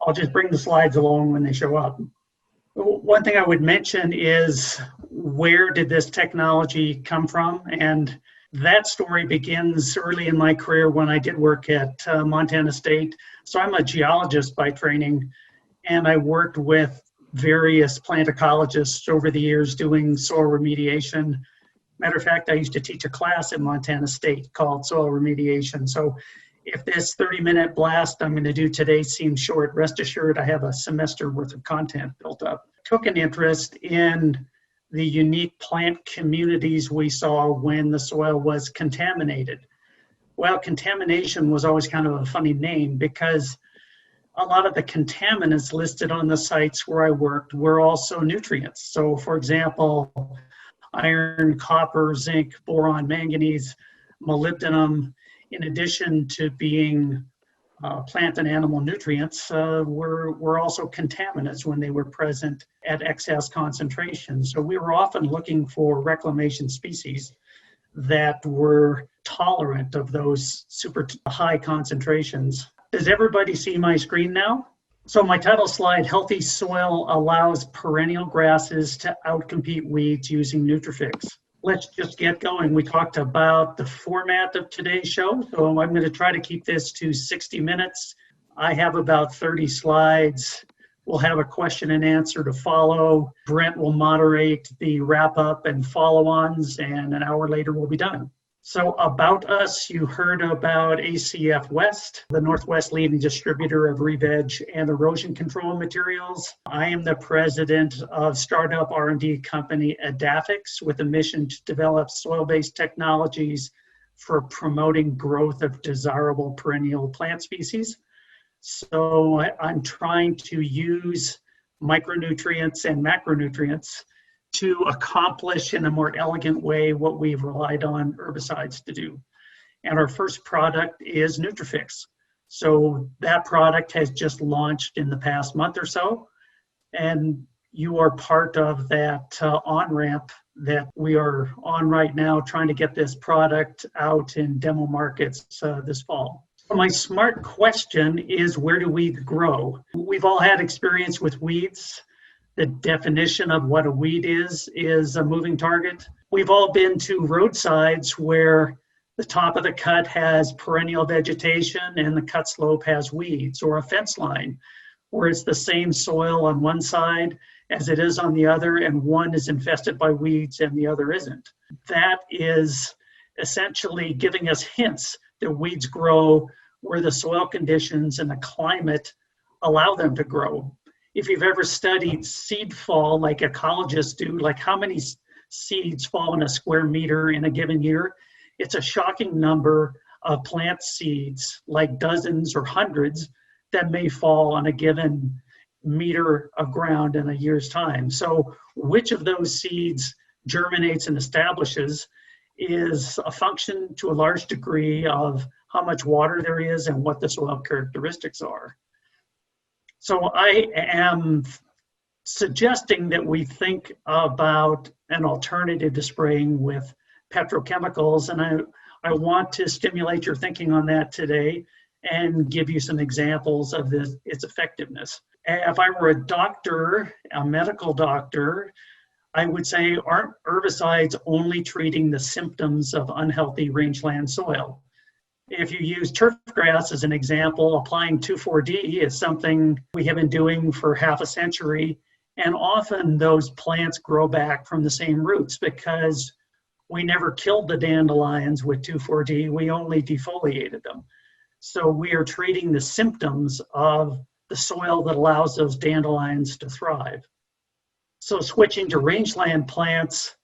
I'll just bring the slides along when they show up. One thing I would mention is, where did this technology come from? And that story begins early in my career when I did work at Montana State. So I'm a geologist by training, and I worked with various plant ecologists over the years doing soil remediation. Matter of fact, I used to teach a class at Montana State called soil remediation. So if this 30-minute blast I'm going to do today seems short, rest assured I have a semester worth of content built up. Took an interest in the unique plant communities we saw when the soil was contaminated. Well, contamination was always kind of a funny name because a lot of the contaminants listed on the sites where I worked were also nutrients. So for example, iron, copper, zinc, boron, manganese, molybdenum, in addition to being plant and animal nutrients, were also contaminants when they were present at excess concentrations. So we were often looking for reclamation species that were tolerant of those super high concentrations. Does everybody see my screen now? So my title slide, Healthy Soil Allows Perennial Grasses to Outcompete Weeds Using Nutrafix. Let's just get going. We talked about the format of today's show, so I'm going to try to keep this to 60 minutes. I have about 30 slides. We'll have a question and answer to follow. Brent will moderate the wrap-up and follow-ons, and an hour later we'll be done. So about us, you heard about ACF West, the Northwest leading distributor of re-veg and erosion control materials. I am the president of startup R&D company Adafix, with a mission to develop soil-based technologies for promoting growth of desirable perennial plant species. So I'm trying to use micronutrients and macronutrients to accomplish in a more elegant way what we've relied on herbicides to do. And our first product is Nutrafix. So that product has just launched in the past month or so, and you are part of that on-ramp that we are on right now, trying to get this product out in demo markets this fall. So my smart question is, where do weeds grow? We've all had experience with weeds. The definition of what a weed is a moving target. We've all been to roadsides where the top of the cut has perennial vegetation and the cut slope has weeds, or a fence line where it's the same soil on one side as it is on the other, and one is infested by weeds and the other isn't. That is essentially giving us hints that weeds grow where the soil conditions and the climate allow them to grow. If you've ever studied seed fall like ecologists do, like how many seeds fall in a square meter in a given year, it's a shocking number of plant seeds, like dozens or hundreds, that may fall on a given meter of ground in a year's time. So which of those seeds germinates and establishes is a function to a large degree of how much water there is and what the soil characteristics are. So I am suggesting that we think about an alternative to spraying with petrochemicals, and I want to stimulate your thinking on that today and give you some examples of its effectiveness. If I were a doctor, a medical doctor, I would say, aren't herbicides only treating the symptoms of unhealthy rangeland soil? If you use turf grass as an example, applying 2,4-D is something we have been doing for half a century, and often those plants grow back from the same roots because we never killed the dandelions with 2,4-D, we only defoliated them. So we are treating the symptoms of the soil that allows those dandelions to thrive. So switching to rangeland plants,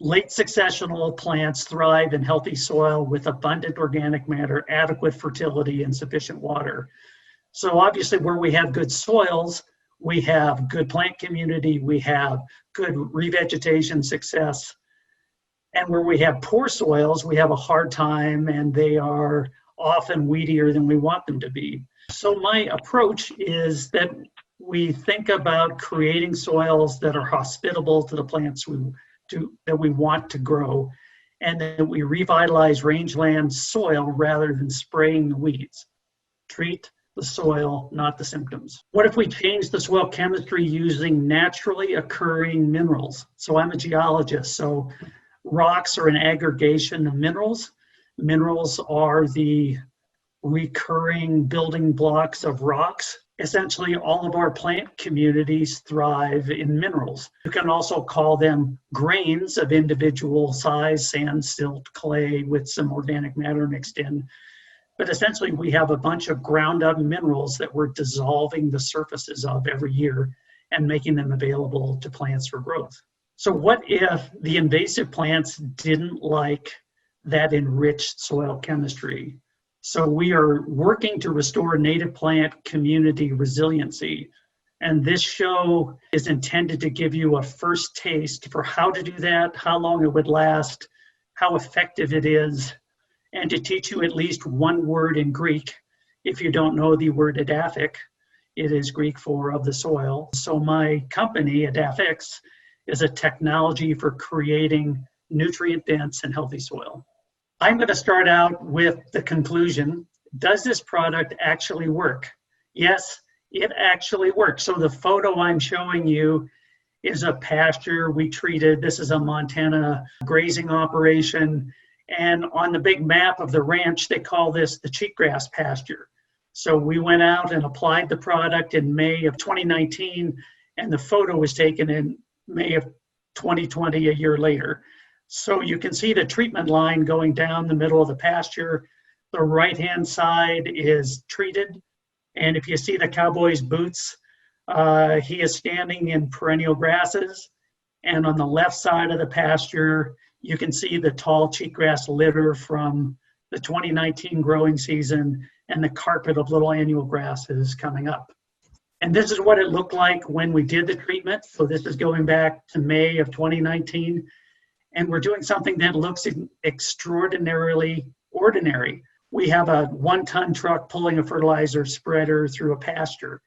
late successional plants thrive in healthy soil with abundant organic matter, adequate fertility, and sufficient water. So obviously where we have good soils, we have good plant community, we have good revegetation success. And where we have poor soils, we have a hard time, and they are often weedier than we want them to be. So my approach is that we think about creating soils that are hospitable to the plants that we want to grow, and that we revitalize rangeland soil rather than spraying the weeds. Treat the soil, not the symptoms. What if we change the soil chemistry using naturally occurring minerals? So I'm a geologist, so rocks are an aggregation of minerals. Minerals are the recurring building blocks of rocks. Essentially, all of our plant communities thrive in minerals. You can also call them grains of individual size, sand, silt, clay with some organic matter mixed in. But essentially, we have a bunch of ground up minerals that we're dissolving the surfaces of every year and making them available to plants for growth. So what if the invasive plants didn't like that enriched soil chemistry? So we are working to restore native plant community resiliency. And this show is intended to give you a first taste for how to do that, how long it would last, how effective it is, and to teach you at least one word in Greek. If you don't know the word edaphic, it is Greek for of the soil. So my company, Nutrafix, is a technology for creating nutrient-dense and healthy soil. I'm going to start out with the conclusion. Does this product actually work? Yes, it actually works. So the photo I'm showing you is a pasture we treated. This is a Montana grazing operation. And on the big map of the ranch, they call this the cheatgrass pasture. So we went out and applied the product in May of 2019, and the photo was taken in May of 2020, a year later. So you can see the treatment line going down the middle of the pasture. The right-hand side is treated. And if you see the cowboy's boots, he is standing in perennial grasses. And on the left side of the pasture, you can see the tall cheatgrass litter from the 2019 growing season and the carpet of little annual grasses coming up. And this is what it looked like when we did the treatment. So this is going back to May of 2019. And we're doing something that looks extraordinarily ordinary. We have a 1-ton truck pulling a fertilizer spreader through a pasture.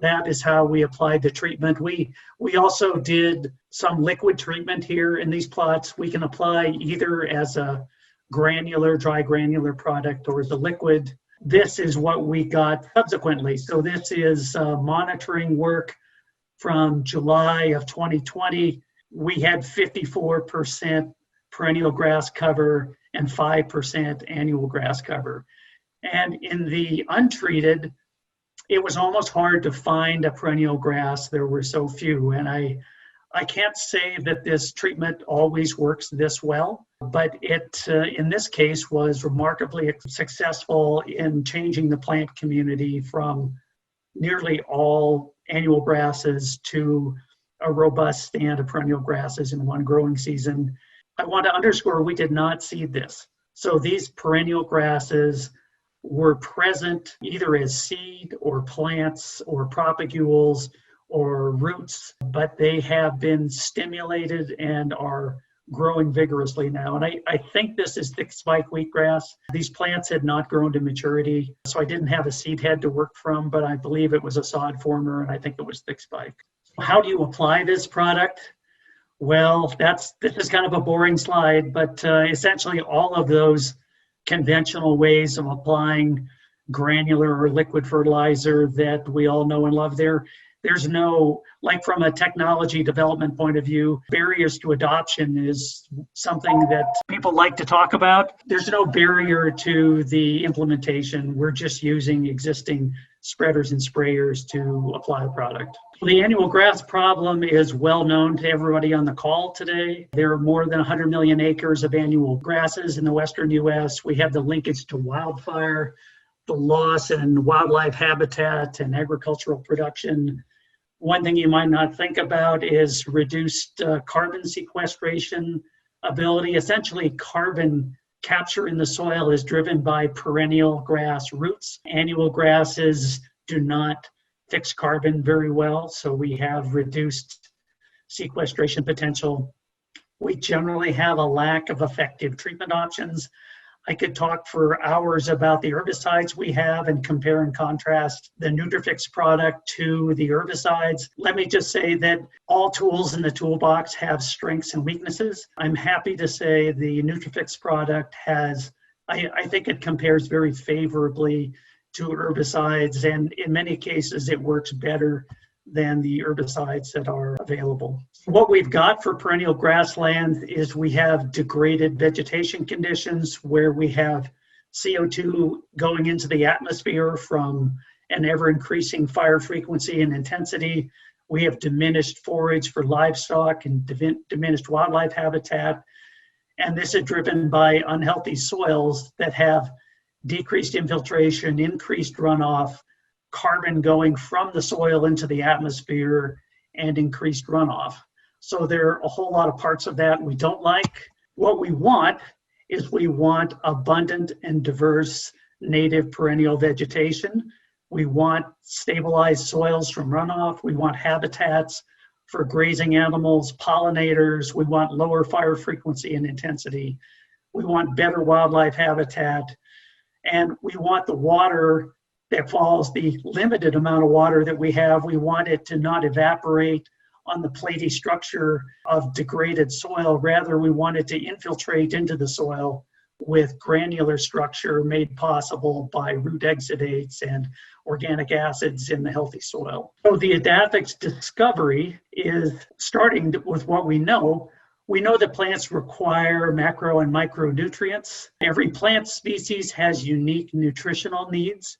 That is how we applied the treatment. We also did some liquid treatment here in these plots. We can apply either as a granular, dry granular product or as a liquid. This is what we got subsequently. So this is monitoring work from July of 2020. We had 54% perennial grass cover and 5% annual grass cover. And in the untreated, it was almost hard to find a perennial grass. There were so few. And I can't say that this treatment always works this well, but it, in this case, was remarkably successful in changing the plant community from nearly all annual grasses to a robust stand of perennial grasses in one growing season. I want to underscore we did not seed this. So these perennial grasses were present either as seed or plants or propagules or roots, but they have been stimulated and are growing vigorously now. And I think this is thick spike wheatgrass. These plants had not grown to maturity, so I didn't have a seed head to work from, but I believe it was a sod former, and I think it was thick spike. How do you apply this product? Well, this is kind of a boring slide, but essentially all of those conventional ways of applying granular or liquid fertilizer that we all know and love there's no, like from a technology development point of view, barriers to adoption is something that people like to talk about. There's no barrier to the implementation. We're just using existing spreaders and sprayers to apply a product. The annual grass problem is well known to everybody on the call today. There are more than 100 million acres of annual grasses in the western U.S. We have the linkage to wildfire, the loss in wildlife habitat and agricultural production. One thing you might not think about is reduced carbon sequestration ability. Essentially, carbon capture in the soil is driven by perennial grass roots. Annual grasses do not fix carbon very well, so we have reduced sequestration potential. We generally have a lack of effective treatment options. I could talk for hours about the herbicides we have and compare and contrast the Nutrafix product to the herbicides. Let me just say that all tools in the toolbox have strengths and weaknesses. I'm happy to say the Nutrafix product has, I think it compares very favorably to herbicides, and in many cases it works better than the herbicides that are available. What we've got for perennial grassland is we have degraded vegetation conditions where we have CO2 going into the atmosphere from an ever-increasing fire frequency and intensity. We have diminished forage for livestock and diminished wildlife habitat. And this is driven by unhealthy soils that have decreased infiltration, increased runoff, carbon going from the soil into the atmosphere, and increased runoff. So there are a whole lot of parts of that we don't like. What we want is we want abundant and diverse native perennial vegetation. We want stabilized soils from runoff. We want habitats for grazing animals, pollinators. We want lower fire frequency and intensity. We want better wildlife habitat. And we want the water that falls, the limited amount of water that we have, we want it to not evaporate on the platy structure of degraded soil. Rather, we want it to infiltrate into the soil with granular structure made possible by root exudates and organic acids in the healthy soil. So the Nutrafix discovery is starting with what we know. We know that plants require macro and micronutrients. Every plant species has unique nutritional needs.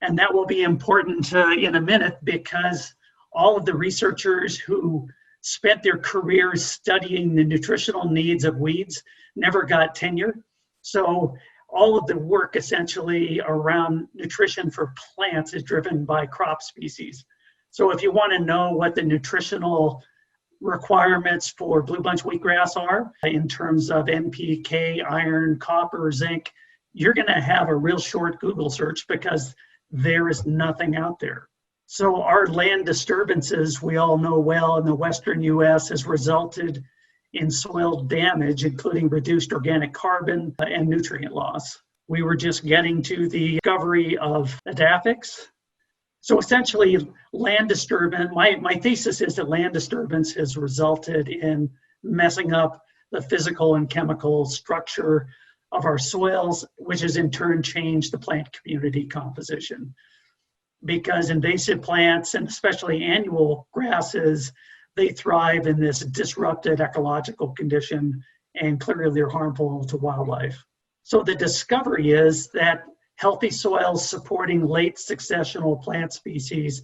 And that will be important in a minute, because all of the researchers who spent their careers studying the nutritional needs of weeds never got tenure. So all of the work essentially around nutrition for plants is driven by crop species. So if you want to know what the nutritional requirements for blue bunch wheatgrass are in terms of NPK, iron, copper, zinc, you're going to have a real short Google search because there is nothing out there. So our land disturbances, we all know well, in the western US has resulted in soil damage, including reduced organic carbon and nutrient loss. We were just getting to the discovery of Nutrafix. So essentially, land disturbance, my thesis is that land disturbance has resulted in messing up the physical and chemical structure of our soils, which has in turn changed the plant community composition. Because invasive plants, and especially annual grasses, they thrive in this disrupted ecological condition, and clearly they're harmful to wildlife. So the discovery is that healthy soils supporting late successional plant species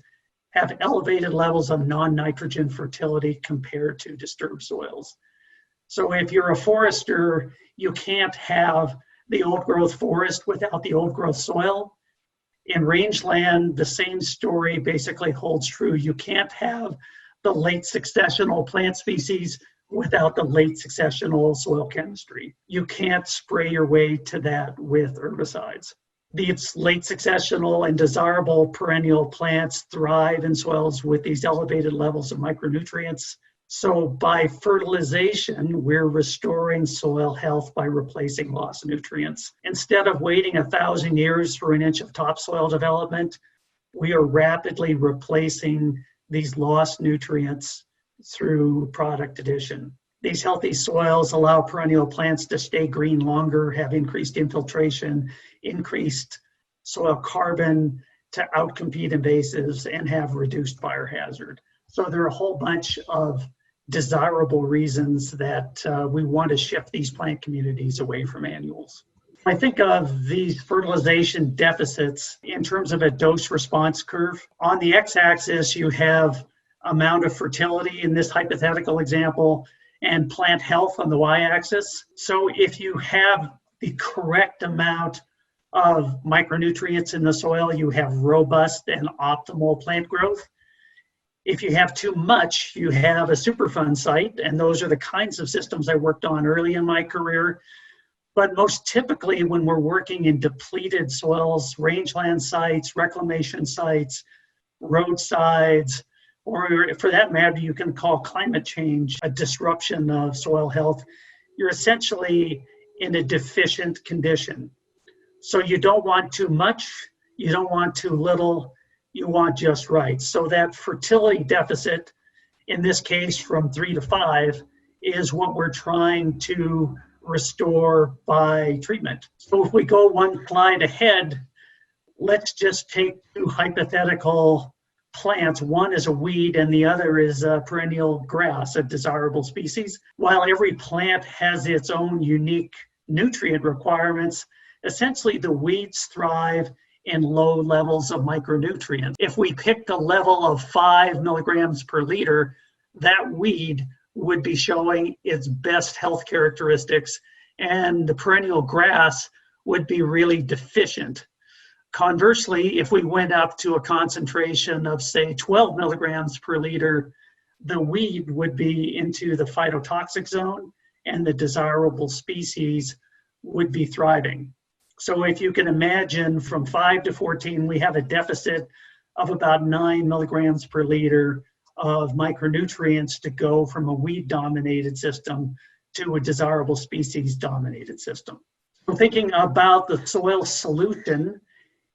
have elevated levels of non-nitrogen fertility compared to disturbed soils. So if you're a forester, you can't have the old growth forest without the old growth soil. In rangeland, the same story basically holds true. You can't have the late successional plant species without the late successional soil chemistry. You can't spray your way to that with herbicides. These late successional and desirable perennial plants thrive in soils with these elevated levels of micronutrients. So by fertilization, we're restoring soil health by replacing lost nutrients. Instead of waiting 1,000 years for an inch of topsoil development, we are rapidly replacing these lost nutrients through product addition. These healthy soils allow perennial plants to stay green longer, have increased infiltration, increased soil carbon to outcompete invasives, and have reduced fire hazard. So there are a whole bunch of desirable reasons that we want to shift these plant communities away from annuals. I think of these fertilization deficits in terms of a dose response curve. On the x-axis, you have amount of fertility in this hypothetical example, and plant health on the y-axis. So if you have the correct amount of micronutrients in the soil, you have robust and optimal plant growth. If you have too much, you have a Superfund site, and those are the kinds of systems I worked on early in my career. But most typically, when we're working in depleted soils, rangeland sites, reclamation sites, roadsides, or for that matter, you can call climate change a disruption of soil health, you're essentially in a deficient condition. So you don't want too much, you don't want too little, you want just right. So that fertility deficit, in this case from 3 to 5, is what we're trying to restore by treatment. So if we go one slide ahead, let's just take two hypothetical plants. One is a weed and the other is a perennial grass, a desirable species. While every plant has its own unique nutrient requirements, essentially the weeds thrive in low levels of micronutrients. If we picked a level of 5 milligrams per liter, that weed would be showing its best health characteristics, and the perennial grass would be really deficient. Conversely, if we went up to a concentration of, say, 12 milligrams per liter, the weed would be into the phytotoxic zone and the desirable species would be thriving. So if you can imagine from 5 to 14, we have a deficit of about 9 milligrams per liter of micronutrients to go from a weed-dominated system to a desirable species-dominated system. So thinking about the soil solution,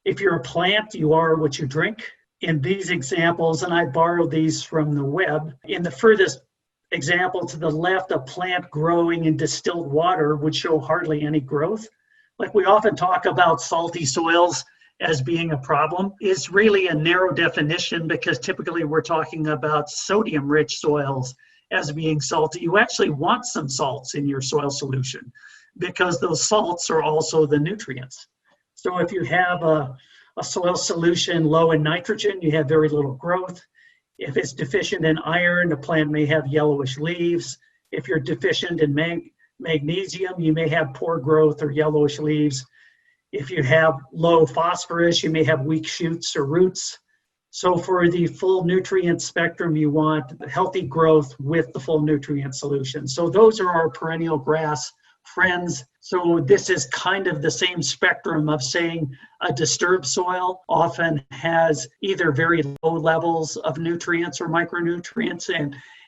if you're a plant, you are what you drink. In these examples, and I borrowed these from the web, in the furthest example to the left, a plant growing in distilled water would show hardly any growth. Like we often talk about salty soils as being a problem, is really a narrow definition because typically we're talking about sodium-rich soils as being salty. You actually want some salts in your soil solution because those salts are also the nutrients. So if you have a soil solution low in nitrogen, you have very little growth. If it's deficient in iron, the plant may have yellowish leaves. If you're deficient in magnesium, you may have poor growth or yellowish leaves. If you have low phosphorus, you may have weak shoots or roots. So for the full nutrient spectrum, you want healthy growth with the full nutrient solution. So those are our perennial grass friends. So this is kind of the same spectrum of saying a disturbed soil often has either very low levels of nutrients or micronutrients,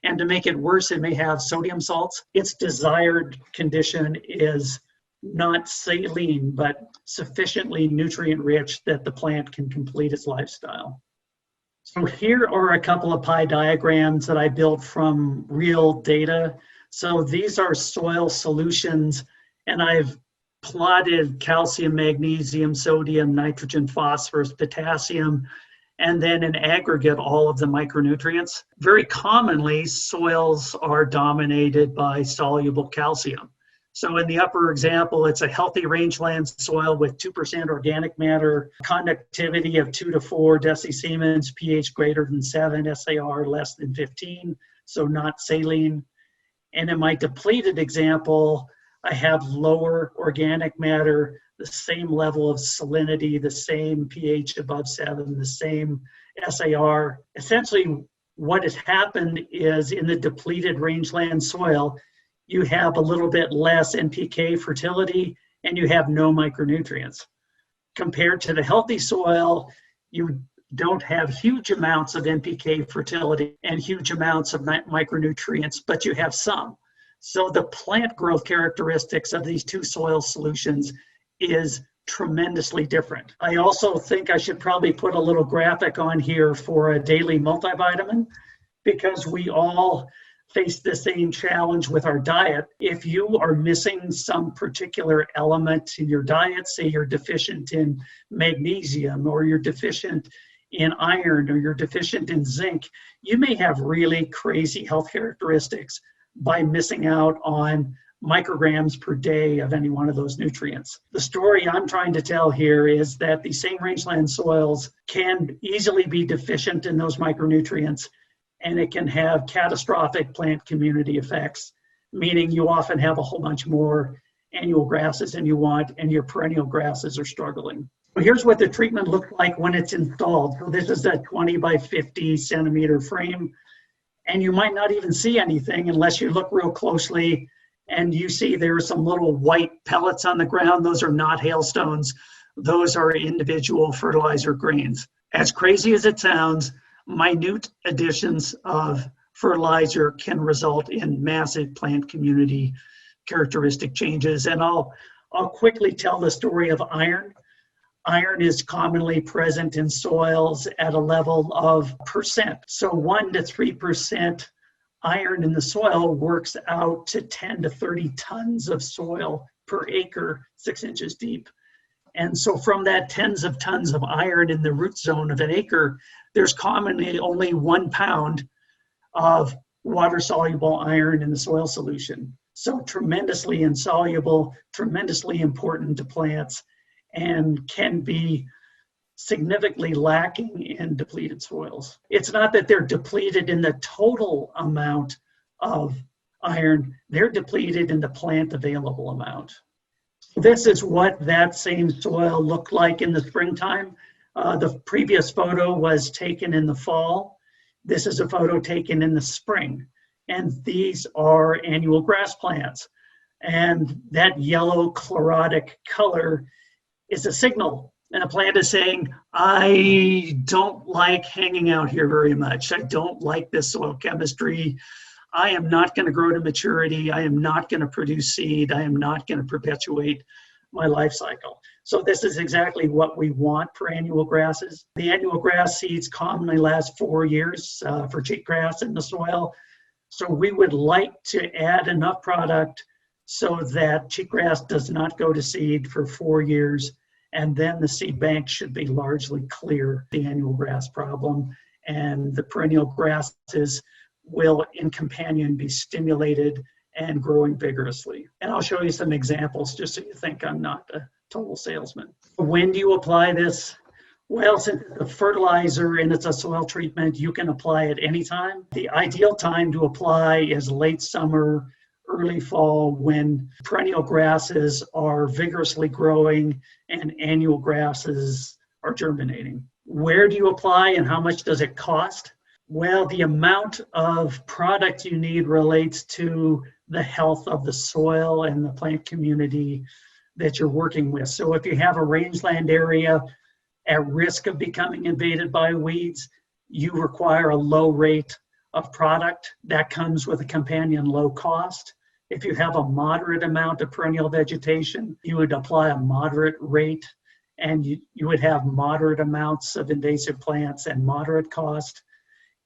and to make it worse, it may have sodium salts. Its desired condition is not saline, but sufficiently nutrient rich that the plant can complete its lifestyle. So here are a couple of pie diagrams that I built from real data. So these are soil solutions, and I've plotted calcium, magnesium, sodium, nitrogen, phosphorus, potassium, and then in aggregate, all of the micronutrients. Very commonly, soils are dominated by soluble calcium. So in the upper example, it's a healthy rangeland soil with 2% organic matter, conductivity of 2 to 4 decisiemens, pH greater than 7, SAR less than 15, so not saline. And in my depleted example, I have lower organic matter, the same level of salinity, the same pH above 7, the same SAR. Essentially, what has happened is in the depleted rangeland soil, you have a little bit less NPK fertility and you have no micronutrients. Compared to the healthy soil, you don't have huge amounts of NPK fertility and huge amounts of micronutrients, but you have some. So the plant growth characteristics of these two soil solutions is tremendously different. I also think I should probably put a little graphic on here for a daily multivitamin because we all face the same challenge with our diet. If you are missing some particular element in your diet, say you're deficient in magnesium or you're deficient in iron or you're deficient in zinc, you may have really crazy health characteristics by missing out on micrograms per day of any one of those nutrients. The story I'm trying to tell here is that the same rangeland soils can easily be deficient in those micronutrients, and it can have catastrophic plant community effects, meaning you often have a whole bunch more annual grasses than you want, and your perennial grasses are struggling. So here's what the treatment looked like when it's installed. So this is a 20 by 50 centimeter frame, and you might not even see anything unless you look real closely and you see there are some little white pellets on the ground. Those are not hailstones. Those are individual fertilizer grains. As crazy as it sounds, minute additions of fertilizer can result in massive plant community characteristic changes. And I'll quickly tell the story of iron. Iron is commonly present in soils at a level of percent. So 1 to 3% iron in the soil works out to 10 to 30 tons of soil per acre, 6 inches deep. And so from that tens of tons of iron in the root zone of an acre, there's commonly only 1 pound of water-soluble iron in the soil solution. So tremendously insoluble, tremendously important to plants, and can be significantly lacking in depleted soils. It's not that they're depleted in the total amount of iron, they're depleted in the plant available amount. This is what that same soil looked like in the springtime. The previous photo was taken in the fall. This is a photo taken in the spring. And these are annual grass plants. And that yellow chlorotic color is a signal. And a plant is saying, I don't like hanging out here very much. I don't like this soil chemistry. I am not going to grow to maturity. I am not going to produce seed. I am not going to perpetuate my life cycle. So this is exactly what we want for annual grasses. The annual grass seeds commonly last 4 years for cheatgrass in the soil. So we would like to add enough product so that cheatgrass does not go to seed for 4 years. And then the seed bank should be largely clear the annual grass problem. And the perennial grasses will, in companion, be stimulated and growing vigorously. And I'll show you some examples just so you think I'm not a total salesman. When do you apply this? Well, since it's a fertilizer and it's a soil treatment, you can apply it anytime. The ideal time to apply is late summer, early fall, when perennial grasses are vigorously growing and annual grasses are germinating. Where do you apply and how much does it cost? Well, the amount of product you need relates to the health of the soil and the plant community that you're working with. So if you have a rangeland area at risk of becoming invaded by weeds, you require a low rate of product that comes with a companion low cost. If you have a moderate amount of perennial vegetation, you would apply a moderate rate, and you would have moderate amounts of invasive plants and moderate cost.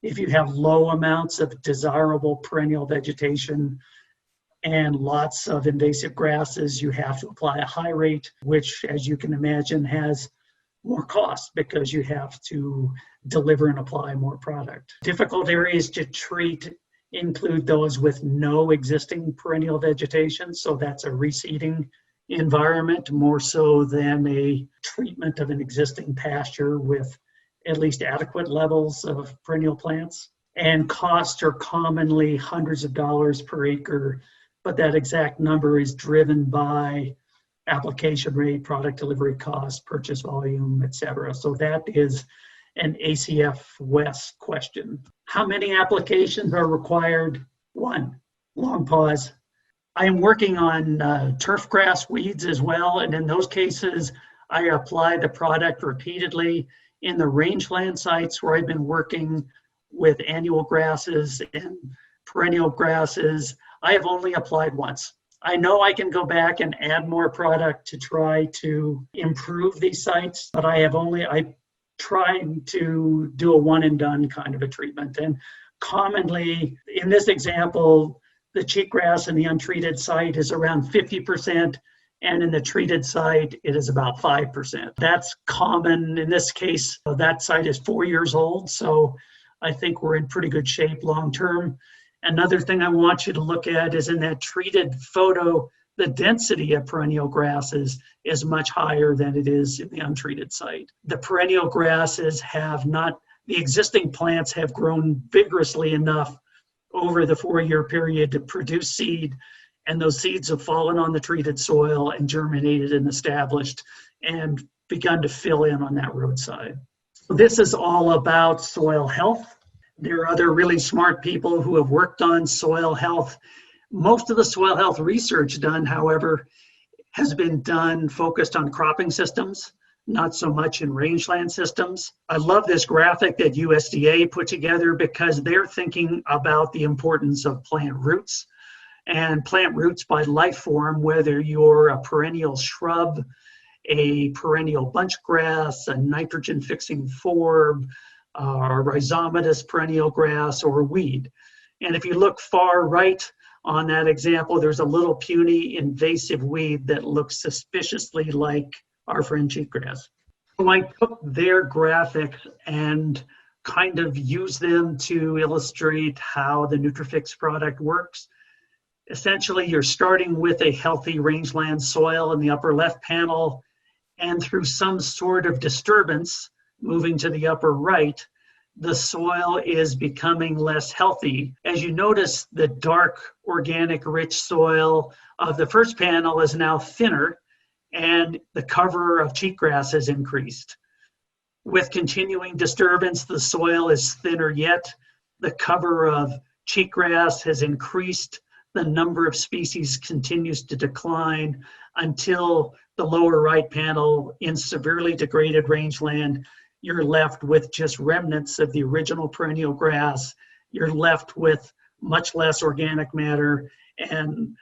If you have low amounts of desirable perennial vegetation and lots of invasive grasses, you have to apply a high rate, which, as you can imagine, has more cost because you have to deliver and apply more product. Difficult areas to treat include those with no existing perennial vegetation, so that's a reseeding environment more so than a treatment of an existing pasture with at least adequate levels of perennial plants. And costs are commonly hundreds of dollars per acre, but that exact number is driven by application rate, product delivery cost, purchase volume, etc. So that is an ACF West question. How many applications are required? 1. Long pause. I am working on turf grass weeds as well, and in those cases, I apply the product repeatedly. In the rangeland sites where I've been working with annual grasses and perennial grasses, I have only applied once. I know I can go back and add more product to try to improve these sites, but I try to do a one and done kind of a treatment. And commonly, in this example, the cheatgrass in the untreated site is around 50%, and in the treated site, it is about 5%. That's common. In this case, that site is 4 years old, so I think we're in pretty good shape long term. Another thing I want you to look at is in that treated photo, the density of perennial grasses is much higher than it is in the untreated site. The perennial grasses the existing plants have grown vigorously enough over the 4-year period to produce seed, and those seeds have fallen on the treated soil and germinated and established and begun to fill in on that roadside. This is all about soil health. There are other really smart people who have worked on soil health. Most of the soil health research done, however, has been done focused on cropping systems, not so much in rangeland systems. I love this graphic that USDA put together because they're thinking about the importance of plant roots. And plant roots by life form, whether you're a perennial shrub, a perennial bunch grass, a nitrogen fixing forb, a rhizomatous perennial grass, or a weed. And if you look far right on that example, there's a little puny invasive weed that looks suspiciously like our friend cheatgrass. So I took their graphics and kind of used them to illustrate how the Nutrafix product works. Essentially, you're starting with a healthy rangeland soil in the upper left panel, and through some sort of disturbance, moving to the upper right, the soil is becoming less healthy. As you notice, the dark, organic, rich soil of the first panel is now thinner, and the cover of cheatgrass has increased. With continuing disturbance, the soil is thinner yet. The cover of cheatgrass has increased. The number of species continues to decline until the lower right panel in severely degraded rangeland, you're left with just remnants of the original perennial grass. You're left with much less organic matter and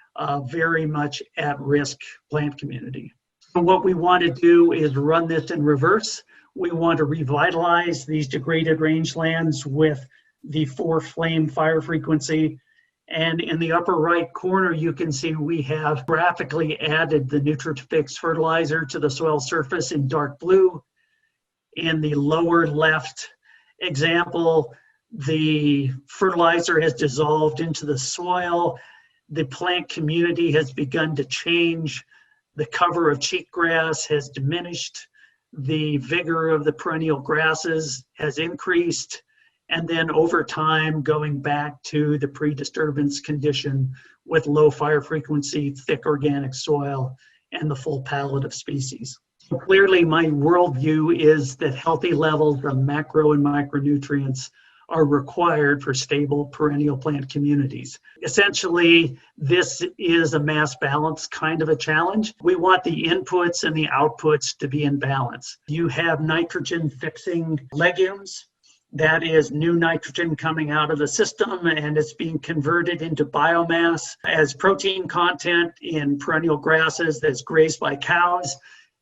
very much at-risk plant community. So what we want to do is run this in reverse. We want to revitalize these degraded rangelands with the 4-flame fire frequency. And in the upper right corner, you can see we have graphically added the Nutrafix fertilizer to the soil surface in dark blue. In the lower left example, the fertilizer has dissolved into the soil. The plant community has begun to change. The cover of cheatgrass has diminished. The vigor of the perennial grasses has increased. And then over time, going back to the pre-disturbance condition with low fire frequency, thick organic soil, and the full palette of species. So clearly, my worldview is that healthy levels of macro and micronutrients are required for stable perennial plant communities. Essentially, this is a mass balance kind of a challenge. We want the inputs and the outputs to be in balance. You have nitrogen fixing legumes. That is new nitrogen coming out of the system, and it's being converted into biomass as protein content in perennial grasses that's grazed by cows.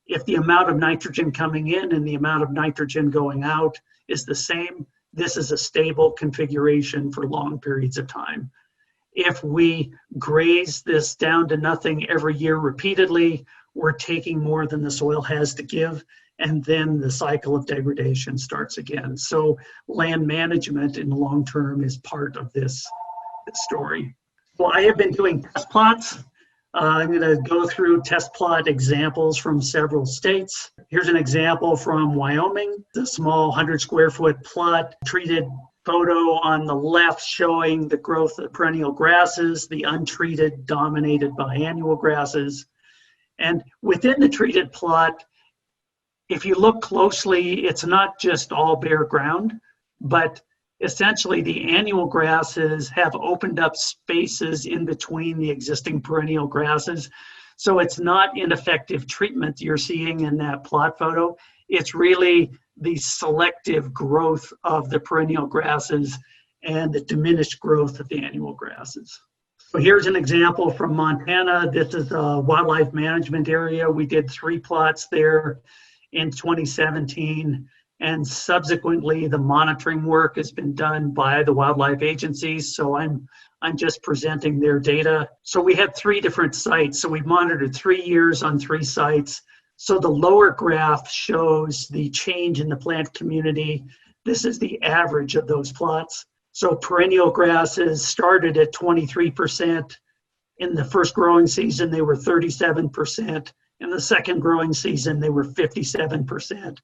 If the amount of nitrogen coming in and the amount of nitrogen going out is the same, this is a stable configuration for long periods of time. If we graze this down to nothing every year repeatedly, we're taking more than the soil has to give, and then the cycle of degradation starts again. So land management in the long term is part of this story. Well, I have been doing test plots. I'm going to go through test plot examples from several states. Here's an example from Wyoming, the small 100 square foot plot, treated photo on the left showing the growth of perennial grasses, the untreated dominated by annual grasses. And within the treated plot, if you look closely, it's not just all bare ground, but essentially the annual grasses have opened up spaces in between the existing perennial grasses. So it's not ineffective treatment you're seeing in that plot photo. It's really the selective growth of the perennial grasses and the diminished growth of the annual grasses. So here's an example from Montana. This is a wildlife management area. We did 3 plots there in 2017. And subsequently, the monitoring work has been done by the wildlife agencies. So I'm just presenting their data. So we had 3 different sites. So we monitored 3 years on 3 sites. So the lower graph shows the change in the plant community. This is the average of those plots. So perennial grasses started at 23%. In the first growing season, they were 37%. In the second growing season, they were 57%.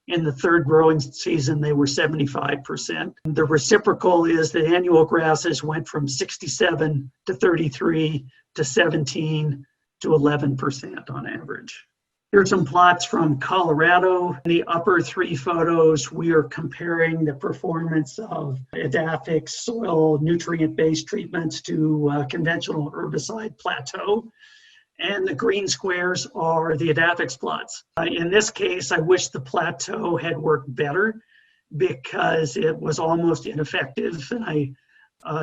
In the third growing season, they were 75%. The reciprocal is the annual grasses went from 67 to 33 to 17 to 11% on average. Here's some plots from Colorado. In the upper 3 photos, we are comparing the performance of Nutrafix soil nutrient-based treatments to conventional herbicide plateau. And the green squares are the Nutrafix plots. In this case, I wish the plateau had worked better because it was almost ineffective, and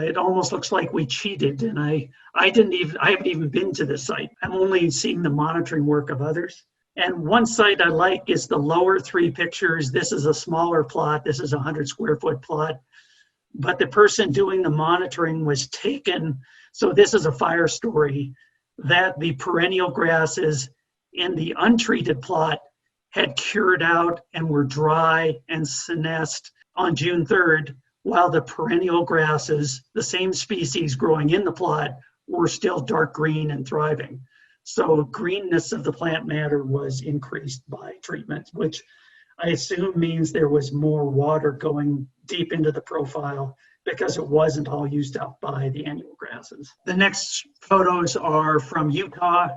it almost looks like we cheated. And I haven't even been to this site. I'm only seeing the monitoring work of others. And one site I like is the lower 3 pictures. This is a smaller plot. This is a 100 square foot plot. But the person doing the monitoring was taken. So this is a fire story that the perennial grasses in the untreated plot had cured out and were dry and senesced on June 3rd, while the perennial grasses, the same species growing in the plot, were still dark green and thriving. So greenness of the plant matter was increased by treatment, which I assume means there was more water going deep into the profile because it wasn't all used up by the annual grasses. The next photos are from Utah,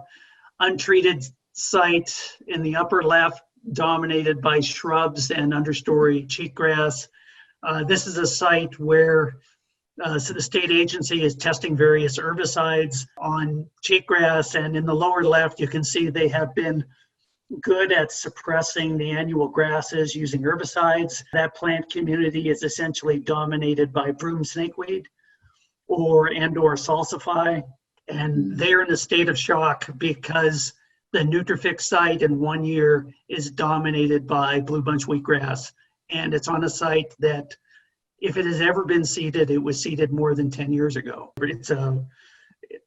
untreated site in the upper left, dominated by shrubs and understory cheatgrass. This is a site where so the state agency is testing various herbicides on cheatgrass, and in the lower left you can see they have been good at suppressing the annual grasses using herbicides. That plant community is essentially dominated by broom snakeweed or salsify, and they're in a state of shock because the Nutrafix site in 1 year is dominated by blue bunch wheatgrass, and it's on a site that, if it has ever been seeded, it was seeded more than 10 years ago. It's a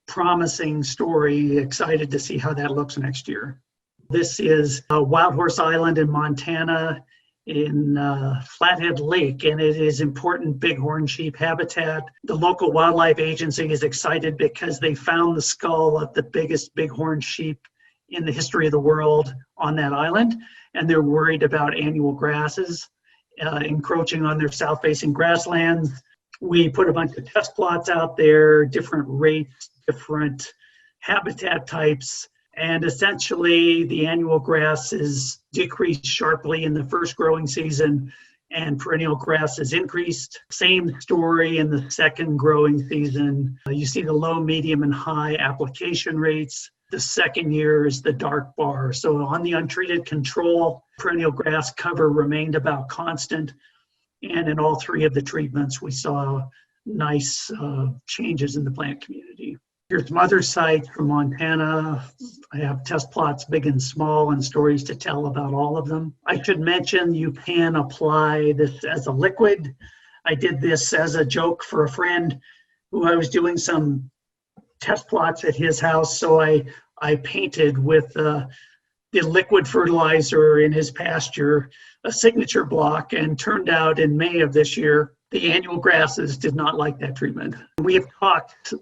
promising story. Excited to see how that looks next year. This is Wild Horse Island in Montana in Flathead Lake, and it is important bighorn sheep habitat. The local wildlife agency is excited because they found the skull of the biggest bighorn sheep in the history of the world on that island, and they're worried about annual grasses encroaching on their south-facing grasslands. We put a bunch of test plots out there, different rates, different habitat types, and essentially the annual grasses decreased sharply in the first growing season and perennial grasses increased. Same story in the second growing season. You see the low, medium, and high application rates. The second year is the dark bar. So on the untreated control, perennial grass cover remained about constant. And in all three of the treatments, we saw nice changes in the plant community. Here's some other sites from Montana. I have test plots big and small and stories to tell about all of them. I should mention you can apply this as a liquid. I did this as a joke for a friend who I was doing some test plots at his house, so I painted with the liquid fertilizer in his pasture a signature block, and turned out in May of this year the annual grasses did not like that treatment. We have talked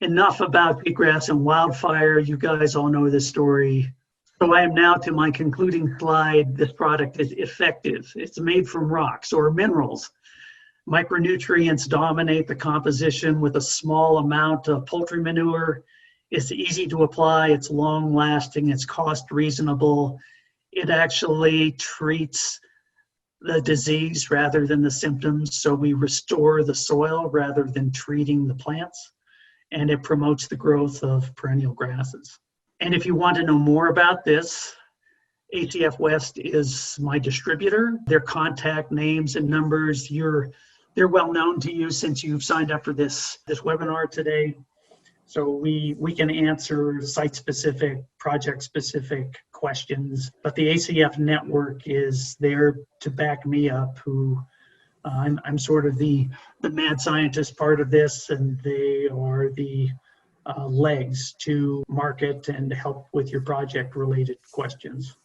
enough about wheatgrass and wildfire. You guys all know this story. So I am now to my concluding slide. This product is effective. It's made from rocks or minerals. Micronutrients dominate the composition with a small amount of poultry manure. It's easy to apply, it's long lasting, it's cost reasonable. It actually treats the disease rather than the symptoms. So we restore the soil rather than treating the plants. And it promotes the growth of perennial grasses. And if you want to know more about this, ACF West is my distributor. Their contact names and numbers, they're well known to you since you've signed up for this webinar today. So we can answer site-specific, project-specific questions, but the ACF network is there to back me up, I'm sort of the mad scientist part of this, and they are the legs to market and help with your project-related questions.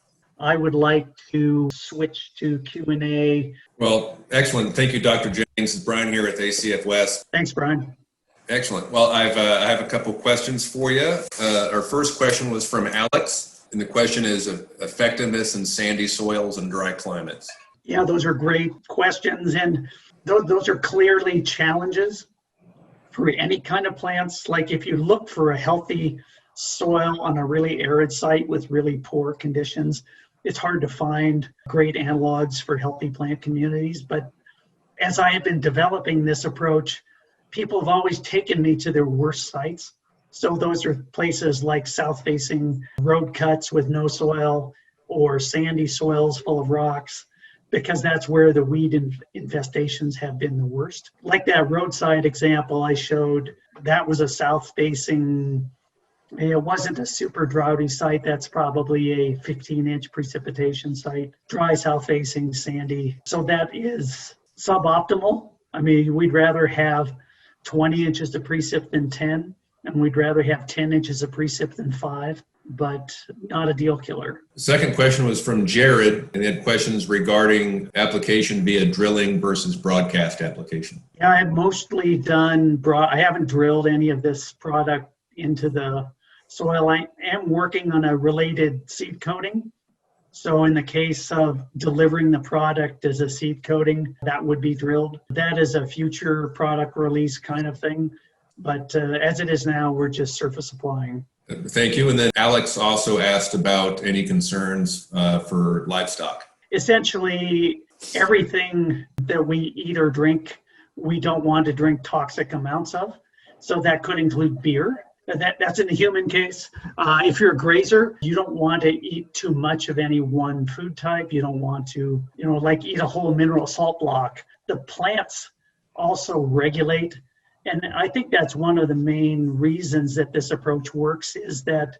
I would like to switch to Q&A. Well, excellent. Thank you, Dr. Jennings. It's Brian here at ACF West. Thanks, Brian. Excellent. Well, I have a couple questions for you. Our first question was from Alex, and the question is effectiveness in sandy soils and dry climates. Yeah, those are great questions, and those are clearly challenges for any kind of plants. Like if you look for a healthy soil on a really arid site with really poor conditions, it's hard to find great analogs for healthy plant communities. But as I have been developing this approach, people have always taken me to their worst sites. So those are places like south-facing road cuts with no soil or sandy soils full of rocks, because that's where the weed infestations have been the worst. Like that roadside example I showed, that was a south-facing, it wasn't a super droughty site. That's probably a 15-inch precipitation site, dry south-facing, sandy. So that is suboptimal. I mean, we'd rather have 20 inches of precip than 10. and we'd rather have 10 inches of precip than 5, but not a deal killer. The second question was from Jared, and he had questions regarding application via drilling versus broadcast application. Yeah, I've mostly done I haven't drilled any of this product into the soil. I am working on a related seed coating. So in the case of delivering the product as a seed coating, that would be drilled. That is a future product release kind of thing. But as it is now, we're just surface applying. Thank you. And then Alex also asked about any concerns for livestock. Essentially, everything that we eat or drink, we don't want to drink toxic amounts of. So that could include beer. That's in the human case. If you're a grazer, you don't want to eat too much of any one food type. You don't want to, like eat a whole mineral salt block. The plants also regulate. And I think that's one of the main reasons that this approach works is that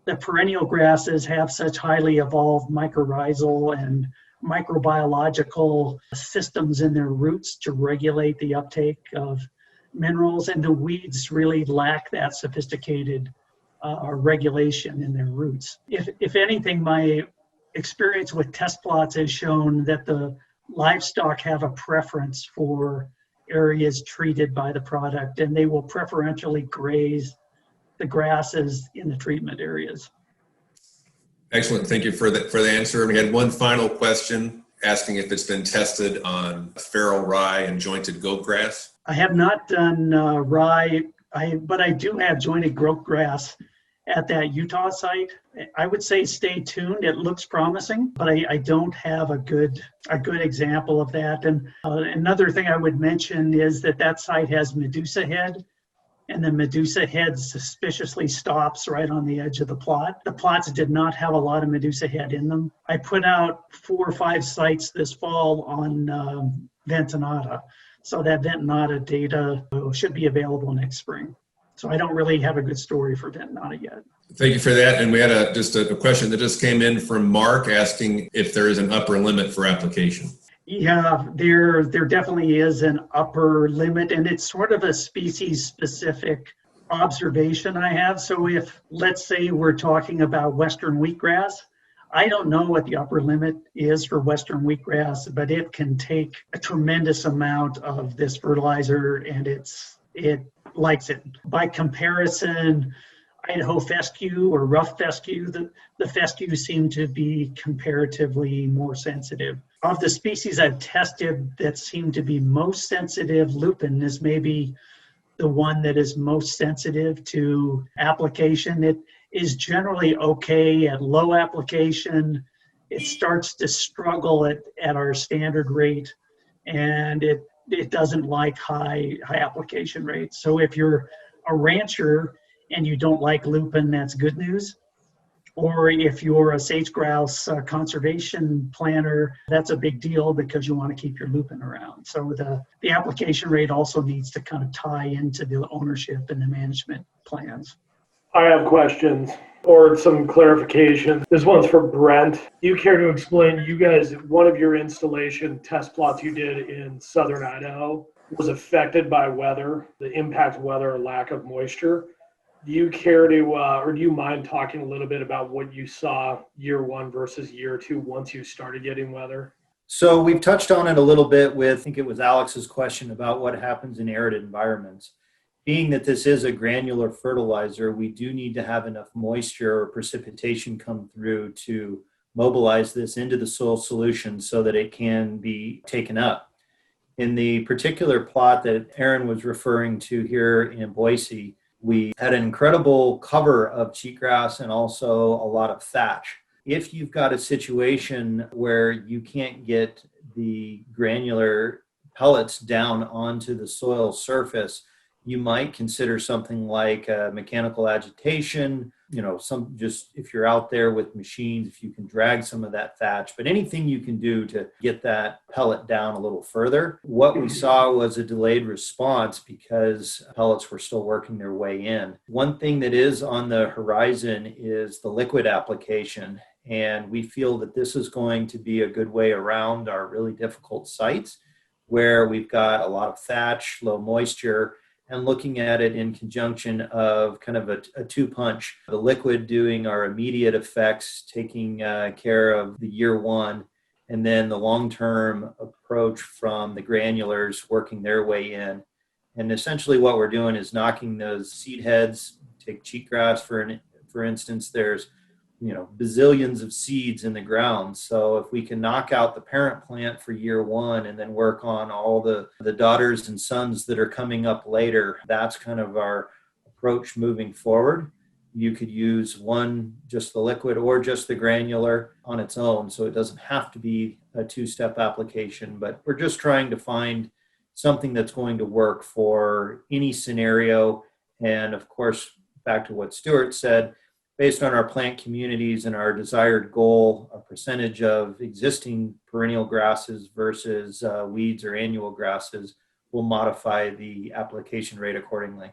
the perennial grasses have such highly evolved mycorrhizal and microbiological systems in their roots to regulate the uptake of minerals, and the weeds really lack that sophisticated regulation in their roots. If anything, my experience with test plots has shown that the livestock have a preference for areas treated by the product, and they will preferentially graze the grasses in the treatment areas. Excellent. Thank you for the answer. We had one final question asking if it's been tested on feral rye and jointed goat grass. I have not done rye, but I do have jointed goat grass at that Utah site. I would say stay tuned. It looks promising, but I don't have a good example of that. And another thing I would mention is that site has Medusa head, and the Medusa head suspiciously stops right on the edge of the plot. The plots did not have a lot of Medusa head in them. I put out 4 or 5 sites this fall on Ventonata. So that Ventonata data should be available next spring. So I don't really have a good story for Ventonata yet. Thank you for that. And we had just a question that just came in from Mark asking if there is an upper limit for application. Yeah, there definitely is an upper limit, and it's sort of a species-specific observation I have. So if, let's say, we're talking about Western wheatgrass, I don't know what the upper limit is for Western wheatgrass, but it can take a tremendous amount of this fertilizer, and it likes it. By comparison, Idaho fescue or rough fescue, the fescue seem to be comparatively more sensitive. Of the species I've tested that seem to be most sensitive, lupin is maybe the one that is most sensitive to application. It is generally okay at low application. It starts to struggle at our standard rate, and it doesn't like high application rates. So if you're a rancher and you don't like lupin, that's good news. Or if you're a sage grouse conservation planner, that's a big deal because you want to keep your lupin around. So the application rate also needs to kind of tie into the ownership and the management plans. I have questions or some clarification. This one's for Brent. Do you care to explain, you guys, one of your installation test plots you did in southern Idaho was affected by weather, the impact of weather or lack of moisture. Do you care to, or do you mind talking a little bit about what you saw year 1 versus year 2 once you started getting weather? So we've touched on it a little bit with, I think it was Alex's question about what happens in arid environments. Being that this is a granular fertilizer, we do need to have enough moisture or precipitation come through to mobilize this into the soil solution so that it can be taken up. In the particular plot that Aaron was referring to here in Boise, we had an incredible cover of cheatgrass and also a lot of thatch. If you've got a situation where you can't get the granular pellets down onto the soil surface, you might consider something like mechanical agitation, some just if you're out there with machines, if you can drag some of that thatch, but anything you can do to get that pellet down a little further. What we saw was a delayed response because pellets were still working their way in. One thing that is on the horizon is the liquid application, and we feel that this is going to be a good way around our really difficult sites where we've got a lot of thatch, low moisture, and looking at it in conjunction of kind of a two-punch. The liquid doing our immediate effects, taking care of the year one, and then the long-term approach from the granulars working their way in. And essentially what we're doing is knocking those seed heads. Take cheatgrass for instance, there's bazillions of seeds in the ground. So if we can knock out the parent plant for year one and then work on all the daughters and sons that are coming up later, that's kind of our approach moving forward. You could use just the liquid or just the granular on its own. So it doesn't have to be a two-step application, but we're just trying to find something that's going to work for any scenario. And of course, back to what Stuart said, based on our plant communities and our desired goal, a percentage of existing perennial grasses versus weeds or annual grasses, will modify the application rate accordingly.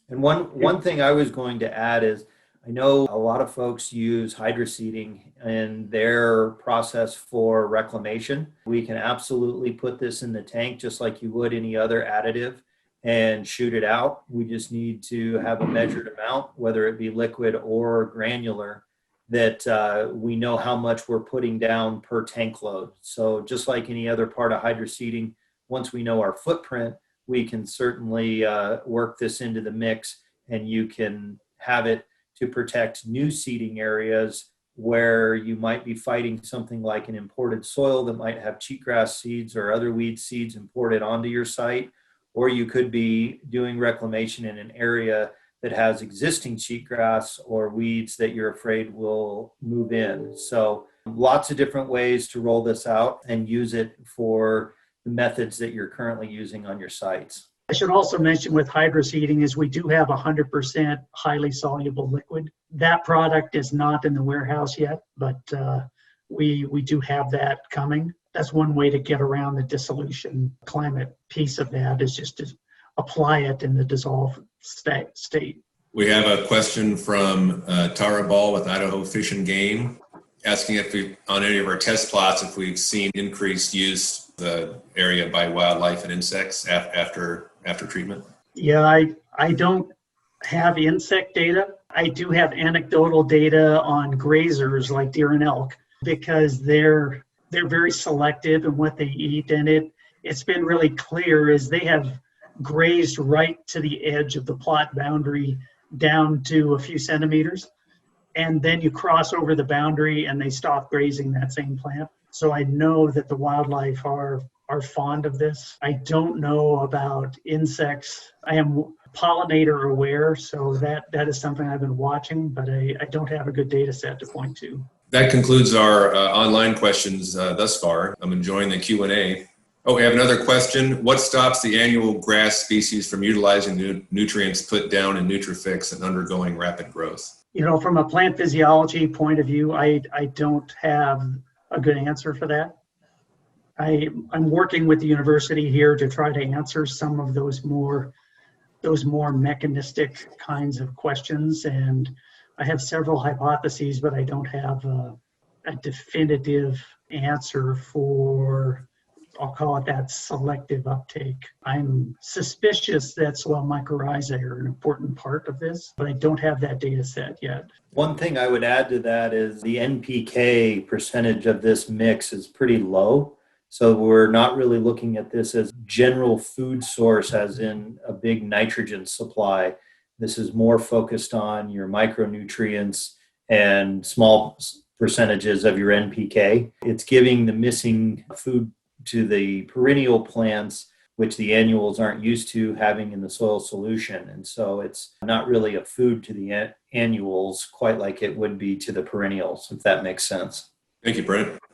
And one thing I was going to add is, I know a lot of folks use hydroseeding in their process for reclamation. We can absolutely put this in the tank just like you would any other additive and shoot it out. We just need to have a measured amount, whether it be liquid or granular, that we know how much we're putting down per tank load. So just like any other part of hydroseeding, once we know our footprint, we can certainly work this into the mix, and you can have it to protect new seeding areas where you might be fighting something like an imported soil that might have cheatgrass seeds or other weed seeds imported onto your site. Or you could be doing reclamation in an area that has existing cheatgrass or weeds that you're afraid will move in. So lots of different ways to roll this out and use it for the methods that you're currently using on your sites. I should also mention with hydroseeding is we do have 100% highly soluble liquid. That product is not in the warehouse yet, but we do have that coming. That's one way to get around the dissolution climate piece of that, is just to apply it in the dissolved state. We have a question from Tara Ball with Idaho Fish and Game, asking if on any of our test plots, if we've seen increased use of the area by wildlife and insects after treatment. Yeah, I don't have insect data. I do have anecdotal data on grazers like deer and elk, because they're very selective in what they eat, and it's been really clear is they have grazed right to the edge of the plot boundary down to a few centimeters, and then you cross over the boundary and they stop grazing that same plant. So I know that the wildlife are fond of this. I don't know about insects. I am pollinator aware, so that is something I've been watching, but I don't have a good data set to point to. That concludes our online questions thus far. I'm enjoying the Q&A. Oh, we have another question. What stops the annual grass species from utilizing the nutrients put down in Nutrafix and undergoing rapid growth? From a plant physiology point of view, I don't have a good answer for that. I'm working with the university here to try to answer some of those more mechanistic kinds of questions, and I have several hypotheses, but I don't have a definitive answer for, I'll call it that, selective uptake. I'm suspicious that soil mycorrhizae are an important part of this, but I don't have that data set yet. One thing I would add to that is the NPK percentage of this mix is pretty low. So we're not really looking at this as general food source, as in a big nitrogen supply. This is more focused on your micronutrients and small percentages of your NPK. It's giving the missing food to the perennial plants, which the annuals aren't used to having in the soil solution. And so it's not really a food to the annuals quite like it would be to the perennials, if that makes sense. Thank you, Brent.